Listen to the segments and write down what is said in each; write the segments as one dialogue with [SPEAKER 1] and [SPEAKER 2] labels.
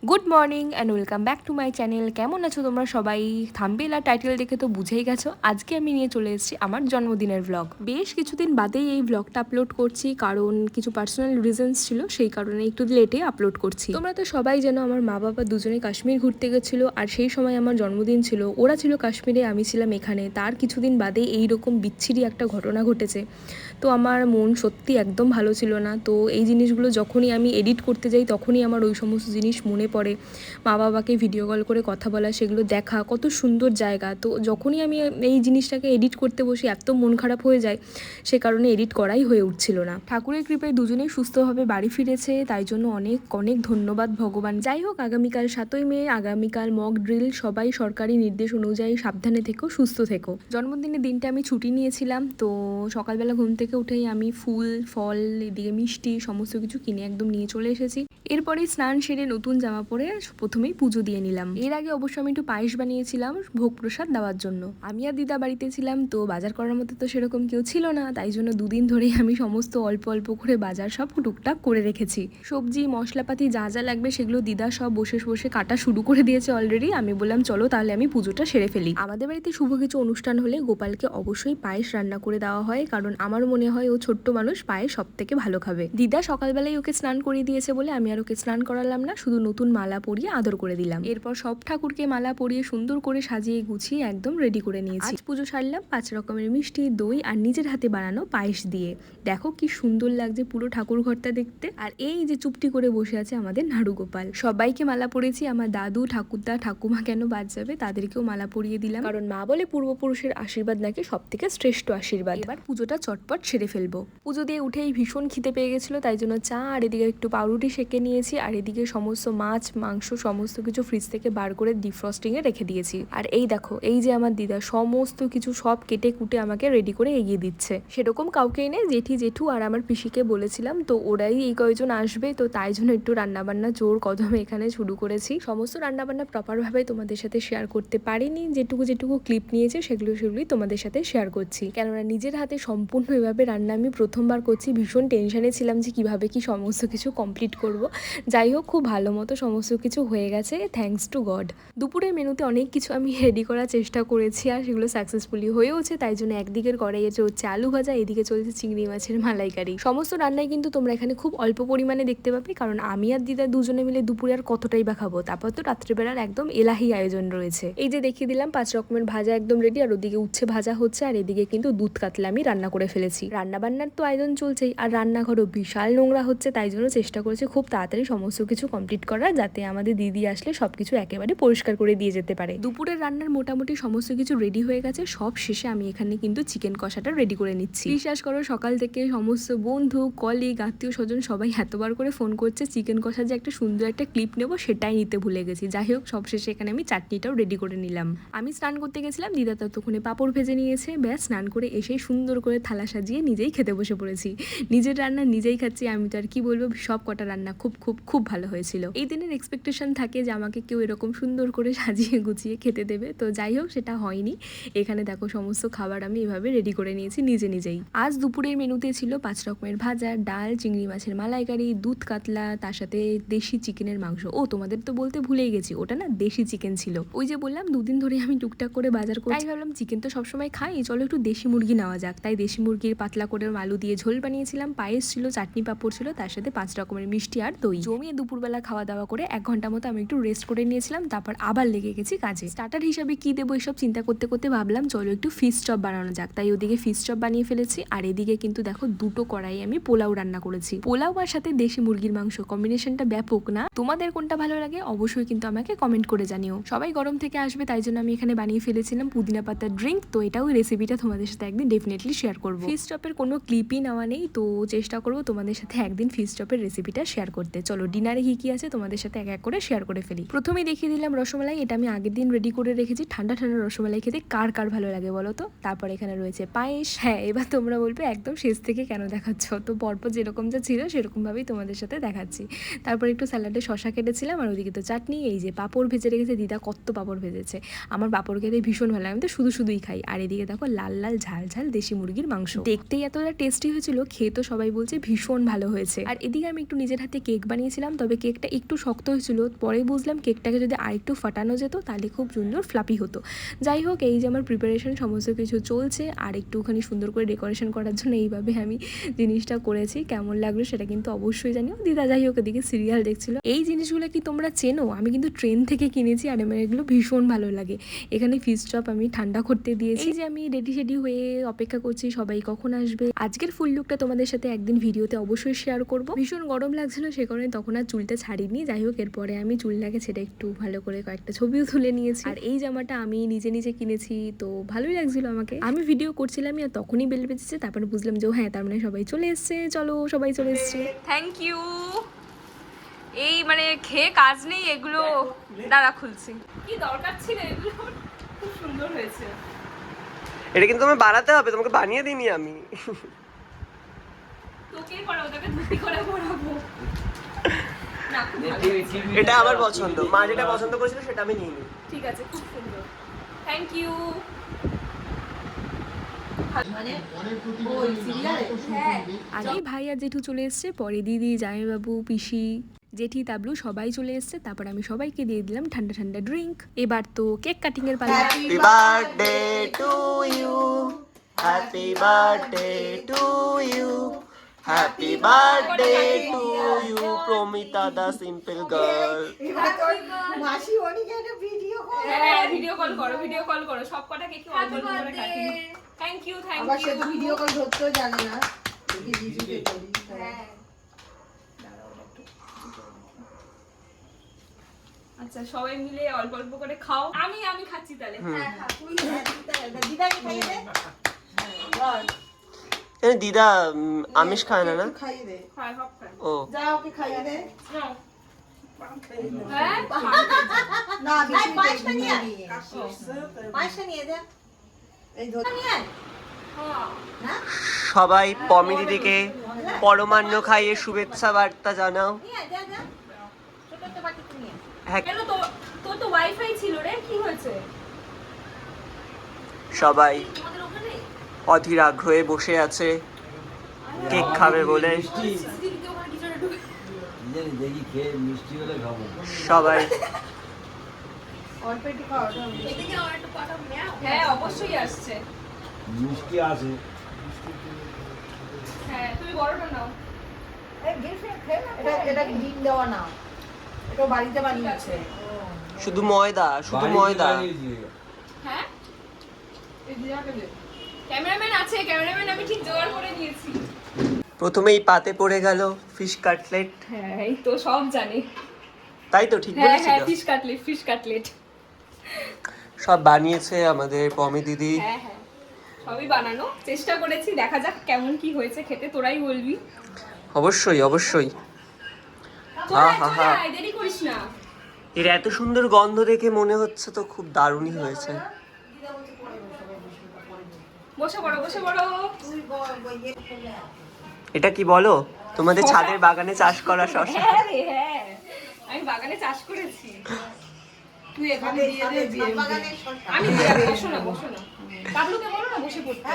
[SPEAKER 1] Good morning and welcome back to my channel. কেমন আছো তোমরা সবাই? থাম্বনেল আর টাইটেল দেখে তো বুঝেই গেছো আজকে আমি নিয়ে চলে এসেছি আমার জন্মদিনের ব্লগ। বেশ কিছুদিন বাদেই এই ব্লগটা আপলোড করছি, কারণ কিছু পার্সোনাল রিজনস ছিল, সেই কারণে একটু লেটে আপলোড করছি। তোমরা তো সবাই জানো আমার মা বাবা দুজনে কাশ্মীর ঘুরতে গেছিলো, আর সেই সময় আমার জন্মদিন ছিল। ওরা ছিল কাশ্মীরে, আমি ছিলাম এখানে। তার কিছুদিন বাদেই এইরকম বিচ্ছিরি একটা ঘটনা ঘটেছে। তো আমার মন সত্যি একদম ভালো ছিল না। তো এই জিনিসগুলো যখনই আমি এডিট করতে যাই তখনই আমার ওই সমস্ত জিনিস মনে পড়ে। মা বাবাকে ভিডিও কল করে কথা বলা, সেগুলো দেখা, কত সুন্দর জায়গা। তো যখনই আমি এই জিনিসটাকে এডিট করতে বসি এত মন খারাপ হয়ে যায়, সে কারণে এডিট করাই হয়ে উঠছিল না। ঠাকুরের কৃপায় দুজনেই সুস্থভাবে বাড়ি ফিরেছে, তাই জন্য অনেক অনেক ধন্যবাদ ভগবান। যাই হোক, আগামীকাল 7ই মে, আগামীকাল মক ড্রিল। সবাই সরকারি নির্দেশ অনুযায়ী সাবধানে থেকো, সুস্থ থেকো। জন্মদিনের দিনটা আমি ছুটি নিয়েছিলাম। তো সকালবেলা ঘুম থেকে উঠেই আমি ফুল ফল এদিকে মিষ্টি সমস্ত কিছু কিনে একদম নিয়ে চলে এসেছি। এরপরে স্নান সেরে নতুন জামা পরে প্রথমেই পুজো দিয়ে নিলাম। এর আগে অবশ্য আমি একটু পায়েস বানিয়েছিলাম ভোগ প্রসাদ দেওয়ার জন্য। আমি আর দিদা বাড়িতে ছিলাম, তো বাজার করার মতো তো সেরকম কেউ ছিল না, তাই জন্য দুদিন ধরেই আমি সমস্ত অল্প অল্প করে বাজার সব টুকটাক করে রেখেছি। সবজি মশলাপাতি যা যা লাগবে সেগুলো দিদা সব বসে বসে কাটা শুরু করে দিয়েছে অলরেডি। আমি বললাম চলো তাহলে আমি পুজোটা সেরে ফেলি। আমাদের বাড়িতে শুভ কিছু অনুষ্ঠান হলে গোপালকে অবশ্যই পায়েস রান্না করে দেওয়া হয়, কারণ আমার মনে হয় ও ছোট্ট মানুষ, পায়েস সব থেকে ভালো খাবে। দিদা সকালবেলায় ওকে স্নান করিয়ে দিয়েছে বলে আমি আর ওকে স্নান করালাম না, শুধু নতুন মালা পরিয়ে আদর করে দিলাম। এরপর সব ঠাকুরকে মালা পরিয়ে সুন্দর করে সাজিয়ে গুছিয়ে একদম রেডি করে নিয়েছি। আজ পুজো সারলাম 5 রকমের মিষ্টি, দই আর নিজের হাতে বানানো পায়েস দিয়ে। দেখো কি সুন্দর লাগছে পুরো ঠাকুর ঘরটা দেখতে। আর এই যে চুপটি করে বসে আছে আমাদের নাড়ু গোপাল। সবাইকে মালা পরিয়েছি, আমার দাদু ঠাকুরদা ঠাকুমা কেন বাদ যাবে, তাদেরকেও মালা পরিয়ে দিলাম, কারণ মা বলে পূর্বপুরুষের আশীর্বাদ নাকি সব থেকে শ্রেষ্ঠ আশীর্বাদ। এবার পুজোটা চটপট সেরে ফেলবো। পুজো দিয়ে উঠেই ভীষণ খিদে পেয়ে গেছিলো, তাই জন্য চা আর এদিকে একটু পাউরুটি সেঁকে নিয়েছি, আর এদিকে সমস্ত মাছ মাংস সমস্ত কিছু ফ্রিজ থেকে বার করে ডিফ্রস্টিং এ রেখে দিয়েছি। আর এই দেখো, এই যে আমার দিদা সমস্ত কিছু সব কেটে কুটে আমাকে রেডি করে এগিয়ে দিচ্ছে। সেরকম কাউকেই নেই, জেঠি জেঠু আর আমার পিসিকে বলেছিলাম, তো ওরাই এই কয়েকজন আসবে, তো তাই জন্য একটু রান্নাবান্না জোর কদমে এখানে শুরু করেছি। সমস্ত রান্নাবান্না প্রপারভাবে তোমাদের সাথে শেয়ার করতে পারিনি, যেটুকু যেটুকু ক্লিপ নিয়েছে সেগুলোই তোমাদের সাথে শেয়ার করছি, কেননা নিজের হাতে সম্পূর্ণ এভাবে রান্না আমি প্রথমবার করছি। ভীষণ টেনশনে ছিলাম যে কিভাবে কি সমস্ত কিছু কমপ্লিট করব। যাই হোক, খুব ভালো মতো সমস্ত কিছু হয়ে গেছে, থ্যাঙ্কস টু গড। দুপুরের মেনুতে অনেক কিছু আমি রেডি করার চেষ্টা করেছি, আর সেগুলো সাকসেসফুলি হয়েওছে। তাই জন্য একদিকের কড়াইয়ে চলছে আলু ভাজা, এদিকে চলছে চিংড়ি মাছের মালাইকারি। সমস্ত রান্নাই কিন্তু তোমরা এখানে খুব অল্প পরিমাণে দেখতে পাবে, কারণ আমি আর দিদা দুজনে মিলে দুপুরে আর কতটাই বা খাবো। তারপর তো রাত্রিবেলার একদম এলাহি আয়োজন রয়েছে। এই যে দেখিয়ে দিলাম 5 রকমের ভাজা একদম রেডি, আর ওদিকে উচ্ছে ভাজা হচ্ছে, আর এদিকে কিন্তু দুধ কাতলা আমি রান্না করে ফেলেছি। রান্না বান্নার তো আয়োজন চলছেই, আর রান্নাঘরও বিশাল নোংরা হচ্ছে, তাই জন্য চেষ্টা করেছি খুব তাড়াতাড়ি সমস্ত কিছু কমপ্লিট করার, যাতে আমাদের দিদি আসলে সবকিছু একেবারে পরিষ্কার করে দিয়ে যেতে পারে। দুপুরের রান্নার মোটামুটি সমস্ত কিছু রেডি হয়ে গেছে। সব শেষে আমি এখানে কিন্তু চিকেন কষাটা রেডি করে নিচ্ছি। বিশ্বাস করো, সকাল থেকে সমস্ত বন্ধু কলিগ আত্মীয় স্বজন সবাই এতবার করে ফোন করছে চিকেন কষার যে একটা সুন্দর একটা ক্লিপ নেবো, সেটাই নিতে ভুলে গেছি। যাই হোক, সব শেষে এখানে আমি চাটনিটাও রেডি করে নিলাম। আমি স্নান করতে গেছিলাম, দিদা ততক্ষণে পাঁপড় ভেজে নিয়েছে। ব্যাস, স্নান করে এসেই সুন্দর করে থালা সাজিয়ে নিজেই খেতে বসে পড়েছি। নিজের রান্না নিজেই খাচ্ছি, আমি তো আর কি বলবো, সব কটা রান্না খুব খুব খুব ভালো হয়েছিল। এই দিনের এক্সপেকটেশন থাকে যে আমাকে কেউ এরকম সুন্দর করে সাজিয়ে গুছিয়ে খেতে দেবে, তো যাই হোক সেটা হয়নি। এখানে দেখো সমস্ত খাবার আমি এভাবে রেডি করে নিয়েছি নিজে নিজেই। আজ দুপুরের মেনুতে ছিল 5 রকমের ভাজা, ডাল, চিংড়ি মাছের মালাইকারি, দুধ কাতলা, তার সাথে দেশি চিকেনের মাংস। ও তোমাদের তো বলতে ভুলেই গেছি, ওটা না দেশি চিকেন ছিল। ওই যে বললাম দুদিন ধরে আমি টুকটাক করে বাজার করি, তাই ভাবলাম চিকেন তো সবসময় খাই, চলো একটু দেশি মুরগি নেওয়া যাক। তাই দেশি মুরগির পাতলা করে আলু দিয়ে ঝোল বানিয়েছিলাম, পায়েস ছিল, চাটনি পাঁপড় ছিল, তার সাথে 5 রকমের মিষ্টি আর দই। জমিয়ে দুপুরবেলা খাওয়া দাওয়া করে 1 ঘন্টা মতো আমি একটু রেস্ট করে নিয়েছিলাম, তারপর আবার লেগে গেছি কাজে। স্টার্টার হিসাবে কি দেবো এসব চিন্তা করতে করতে ভাবলাম চলো একটু ফিশ চপ বানানো যাক, তাই ওদিকে ফিশ চপ বানিয়ে ফেলেছি। আর এদিকে কিন্তু দেখো দুটো কড়াই আমি পোলাও রান্না করেছি। পোলাও আর সাথে দেশি মুরগির মাংস, কম্বিনেশনটা ব্যাপক না? তোমাদের কোনটা ভালো লাগে অবশ্যই কিন্তু আমাকে কমেন্ট করে জানিও। সবাই গরম থেকে আসবে, তাই জন্য আমি এখানে বানিয়ে ফেলেছিলাম পুদিনা পাতার ড্রিঙ্ক। তো এটাও রেসিপিটা তোমাদের সাথে একদিন ডেফিনেটলি শেয়ার করবো। ফিশ চপের কোনো ক্লিপই নেওয়া নেই, তো চেষ্টা করবো তোমাদের সাথে একদিন ফিশ চপের রেসিপিটা শেয়ার করতে। চলো ডিনারে কি কি আছে তোমাদের সাথে এক এক করে শেয়ার করে ফেলি। প্রথমেই দেখিয়ে দিলাম রসমালাই, এটা আমি আগের দিন রেডি করে রেখেছি। ঠান্ডা ঠান্ডা রসমালাই খেতে কার কার ভালো লাগে বলো তো। তারপর এখানে রয়েছে পায়েস। হ্যাঁ, এবার তোমরা বলবে একদম শেষ থেকে কেন দেখাচ্ছ, তো পরপর যেরকম যা ছিল সেরকম ভাবেই তোমাদের সাথে দেখাচ্ছি। তারপর একটু স্যালাডে শশা কেটেছিলাম, আর ওদিকে তো চাটনি। এই যে পাঁপড় ভেজে রেখেছে দিদা, কত পাঁপড় ভেজেছে। আমার পাঁপড় খেতে ভীষণ ভালো লাগে, আমি তো শুধুই খাই। আর এদিকে দেখো লাল লাল ঝাল ঝাল দেশি মুরগির মাংস, দেখতেই এতটা টেস্টি হয়েছিল, খেয়ে তো সবাই বলছে ভীষণ ভালো হয়েছে। আর এদিকে আমি একটু নিজের হাতে কেক কেক বানিয়েছিলাম, তবে কেকটা একটু শক্ত হয়েছিল। পরে বুঝলাম কেকটাকে যদি আরেকটু ফাটানো যেত তাহলে খুব সুন্দর ফ্লাপি হতো। যাই হোক, এই যে আমার প্রিপারেশন সমস্ত কিছু চলছে, আর একটুখানি সুন্দর করে ডেকোরেশন করার জন্য এইভাবে আমি জিনিসটা করেছি। কেমন লাগলো সেটা কিন্তু অবশ্যই জানিও। দিদা যাই হোক এদিকে সিরিয়াল দেখছিল। এই জিনিসগুলো কি তোমরা চেনো? আমি কিন্তু ট্রেন থেকে কিনেছি, আর আমার এগুলো ভীষণ ভালো লাগে। এখানে ফিশ চপ আমি ঠান্ডা করতে দিয়েছি। এই যে আমি রেডি হয়ে অপেক্ষা করছি সবাই কখন আসবে। আজকের ফুল লুকটা তোমাদের সাথে একদিন ভিডিওতে অবশ্যই শেয়ার করব। ভীষণ গরম লাগছিল, সে কারণে তখন আর চুলটা ছাড়িনি। যাই হোক, এরপরে আমি চুলটাকে ছেড়ে একটু ভালো করে কয়েকটা ছবিও তুলে নিয়েছি। আর এই জামাটা আমি নিজে কিনেছি, তো ভালোই লাগছিল আমাকে। আমি ভিডিও করছিলাম আর তখনই বেল বেজেছে, তারপরে বুঝলাম যে হ্যাঁ, তার মানে সবাই চলে এসছে। চলো, সবাই চলে এসছে। Thank you. এই মানে খেয়ে কাজ নেই, এগুলো দাঁড়া খুলছি। কি দরকার ছিল এগুলো? খুব সুন্দর হয়েছে।
[SPEAKER 2] এটা কিন্তু তোমায় বানাতে হবে, তোমাকে বানিয়ে দিইনি আমি।
[SPEAKER 1] তোকে পড়াবো, তোকে ধুতি করে পড়াবো না। খুব ভালো হয়েছে।
[SPEAKER 2] এটা আমার পছন্দ, মা যেটা পছন্দ করেছিল সেটা আমি নিইনি।
[SPEAKER 1] ঠিক আছে, খুব সুন্দর। Thank you. আগেই ভাই আর জেঠু চলে এসছে, পরে দিদি, জামাইবাবু, পিসি, জেঠি, তাবলু সবাই চলে এসছে। তারপর আমি সবাইকে দিয়ে দিলাম ঠান্ডা ঠান্ডা ড্রিঙ্ক। এবার তো কেক কাটিং এর পালা।
[SPEAKER 2] Happy birthday to you, happy birthday to you, happy birthday to you Promita the simple girl.
[SPEAKER 3] মাসি অনেকে একটা ভিডিও কল,
[SPEAKER 1] হ্যাঁ ভিডিও কল করো সব কটা কেক অল্প অল্প করে কাটি। থ্যাংক ইউ
[SPEAKER 3] আবার সে তো ভিডিও কল ধরতেও জানে না। দেখি ভিডিও করি। হ্যাঁ
[SPEAKER 1] আচ্ছা, সবাই মিলে অল্প অল্প করে খাও। আমি খাচ্ছি তাহলে।
[SPEAKER 3] হ্যাঁ তুই দিদাকে খাইয়ে দে।
[SPEAKER 2] হ্যাঁ দিদা আমিষ খায় না না?
[SPEAKER 3] খাইয়ে দে।
[SPEAKER 1] খাই সব খাই।
[SPEAKER 2] ও
[SPEAKER 3] যা ওকে খাইয়ে দে।
[SPEAKER 1] নাও। হ্যাঁ
[SPEAKER 3] না পাঁচটা নিয়ে পাঁচটা নিয়ে যা। এই ধর নিয়ে না
[SPEAKER 2] সবাই পমি দিদিকে পরমান্ন খাইয়ে শুভেচ্ছা বার্তা জানাও।
[SPEAKER 3] নিয়ে যা যা ছোট ছোট বাটি নিয়ে।
[SPEAKER 2] হ্যাঁ,
[SPEAKER 1] কেন তোর তো ওয়াইফাই ছিল রে, কি হয়েছে?
[SPEAKER 2] সবাই
[SPEAKER 1] আমাদের ওখানে
[SPEAKER 2] অধীর আগ্রহে বসে আছে কেক খাবে বলে।
[SPEAKER 1] সিসিটিভিতে ওখানে কিছু একটা ঢুকে।
[SPEAKER 4] দেখি খেয়ে মিষ্টি হলে খাবো।
[SPEAKER 2] সবাই
[SPEAKER 3] অল্প একটু খাওয়া দাও।
[SPEAKER 1] এদিকে আমার একটু পাঠাও। হ্যাঁ অবশ্যই আসছে।
[SPEAKER 4] মিষ্টি আছে।
[SPEAKER 1] হ্যাঁ তুমি বড়টা নাও।
[SPEAKER 3] এটা ডিম দেওয়া না, এটা বাড়িতে বানিয়েছে।
[SPEAKER 2] শুধু ময়দা, শুধু ময়দা।
[SPEAKER 1] হ্যাঁ ক্যামেরাম্যান আছে, ক্যামেরাম্যান আমি ঠিক জোগাড় করে নিয়েছি।
[SPEAKER 2] প্রথমেই পাতে পড়ে গেল ফিশ কাটলেট।
[SPEAKER 1] হ্যাঁ এই তো সব জানি।
[SPEAKER 2] তাই তো ঠিক
[SPEAKER 1] হ্যাঁ
[SPEAKER 2] বলেছি
[SPEAKER 1] হ্যাঁ
[SPEAKER 2] তো?
[SPEAKER 1] ফিশ কাটলেট
[SPEAKER 2] সব বানিয়েছে আমাদের পমি দিদি।
[SPEAKER 1] হ্যাঁ হ্যাঁ সবই বানানো চেষ্টা করেছি, দেখা যাক কেমন কি হয়েছে খেতে, তোরাই বলবি।
[SPEAKER 2] অবশ্যই অবশ্যই।
[SPEAKER 1] তোরা
[SPEAKER 2] হা, হা।
[SPEAKER 1] চলে আয়, দেরি করিস না।
[SPEAKER 2] এর এত সুন্দর গন্ধ দেখে মনে হচ্ছে তো খুব দারুণই হয়েছে।
[SPEAKER 1] বসে পড়ো
[SPEAKER 2] এটা কি বলো, তোমাদের ছাদের বাগানে চাষ করা শসা?
[SPEAKER 1] হ্যাঁ রে হ্যাঁ, আমি বাগানে চাষ করেছি। তুই এখানে দিয়ে দে দিয়ে দে। আমি দিয়ে দেব, বসো না কাবলুকে বলো না বসে পড়তে।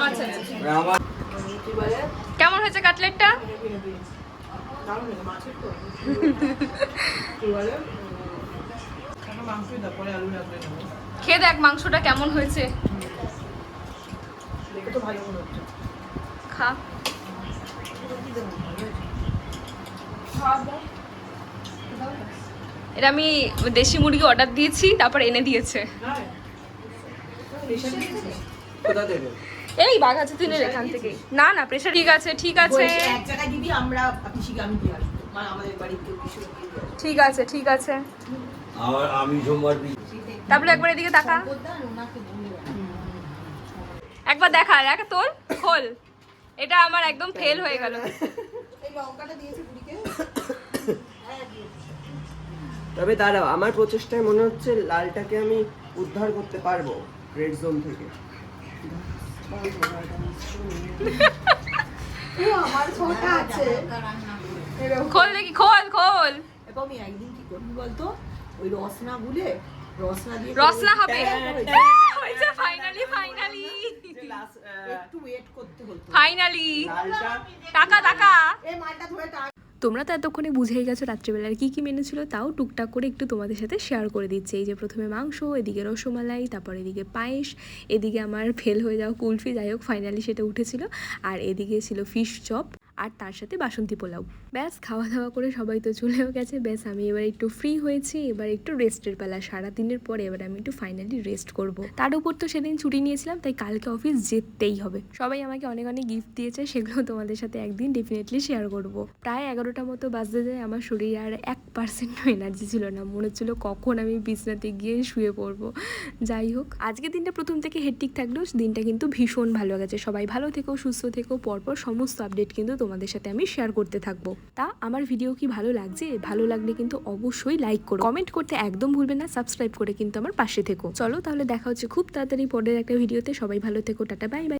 [SPEAKER 1] আচ্ছা আচ্ছা কেমন হয়েছে কাটলেটটা? খেয়ে দেখ মাংসটা কেমন হয়েছে। খা। এটা আমি দেশি মুরগি অর্ডার দিয়েছি, তারপর এনে দিয়েছে।
[SPEAKER 2] কোথা থেকে?
[SPEAKER 1] এই বাঘাচা তিনের এখান থেকে। না না প্রেসার ঠিক আছে ঠিক আছে
[SPEAKER 3] এক জায়গায় দিবি, আমরা পিসিকে আমি দিয়ে আসবো, মানে আমাদের বাড়িতে পিসি
[SPEAKER 1] ঠিক আছে ঠিক আছে।
[SPEAKER 4] আর আমি সোমবার
[SPEAKER 1] তারপরে একবার এদিকে তাকা, একবার দেখা দেখ তোর খোল। এটা আমার একদম ফেল হয়ে গেল।
[SPEAKER 3] এই লঙ্কাটা দিয়েছি বুড়িকে।
[SPEAKER 2] তবে দাঁড়াও, আমার প্রচেষ্টায় মনে হচ্ছে লালটাকে আমি উদ্ধার করতে পারবো রেড জোন থেকে।
[SPEAKER 3] আমার ছোট আছে।
[SPEAKER 1] খোল দেখি, খোল খোল।
[SPEAKER 3] এবং আমি একদিন কি করবি বলতো, ওই রসনা গুলে রসনা দিয়ে
[SPEAKER 1] রসনা হবে। হয়েছে ফাইনালি
[SPEAKER 3] একটু ওয়েট করতে হতো।
[SPEAKER 1] ফাইনালি
[SPEAKER 2] লালটা
[SPEAKER 1] টাকা টাকা।
[SPEAKER 3] এই মালটা ধরে টান।
[SPEAKER 1] তোমরা তো এতক্ষণে বুঝেই গেছো রাত্রিবেলার কী কী মেনু ছিল, তাও টুকটাক করে একটু তোমাদের সাথে শেয়ার করে দিচ্ছি। এই যে প্রথমে মাংস, এদিকে রসমালাই, তারপর এদিকে পায়েস, এদিকে আমার ফেল হয়ে যাওয়া কুলফি, যাই হোক ফাইনালি সেটা উঠেছিল, আর এদিকে ছিল ফিশ চপ, আর তার সাথে বাসন্তী পোলাও। ব্যাস খাওয়া দাওয়া করে সবাই তো চলেও গেছে। ব্যাস আমি এবার একটু ফ্রি হয়েছি, এবার একটু রেস্টের বেলা। সারাদিনের পরে এবার আমি একটু ফাইনালি রেস্ট করব। তার উপর তো সেদিন ছুটি নিয়েছিলাম, তাই কালকে অফিস যেতেই হবে। সবাই আমাকে অনেক অনেক গিফট দিয়েছে, সেগুলো তোমাদের সাথে একদিন ডেফিনেটলি শেয়ার করব। প্রায় 11টা মতো বাজতে যায়, আমার শরীরে আর 1% এনার্জি ছিল না, মনে হচ্ছিল কখন আমি বিছনাতে গিয়ে শুয়ে পড়বো। যাই হোক, আজকের দিনটা প্রথম থেকে হেডটিক থাকলেও দিনটা কিন্তু ভীষণ ভালো গেছে। সবাই ভালো থেকো, সুস্থ থেকো, পরপর সমস্ত আপডেট কিন্তু তোমাদের সাথে আমি শেয়ার করতে থাকবো। তা আমার ভিডিও কি ভালো লাগছে? ভালো লাগলে কিন্তু অবশ্যই লাইক করো, কমেন্ট করতে একদম ভুলবে না, সাবস্ক্রাইব করে কিন্তু আমার পাশে থেকো। চলো তাহলে দেখা হচ্ছে খুব তাড়াতাড়ি পরের একটা ভিডিওতে। সবাই ভালো থেকো, টাটা, বাই বাই।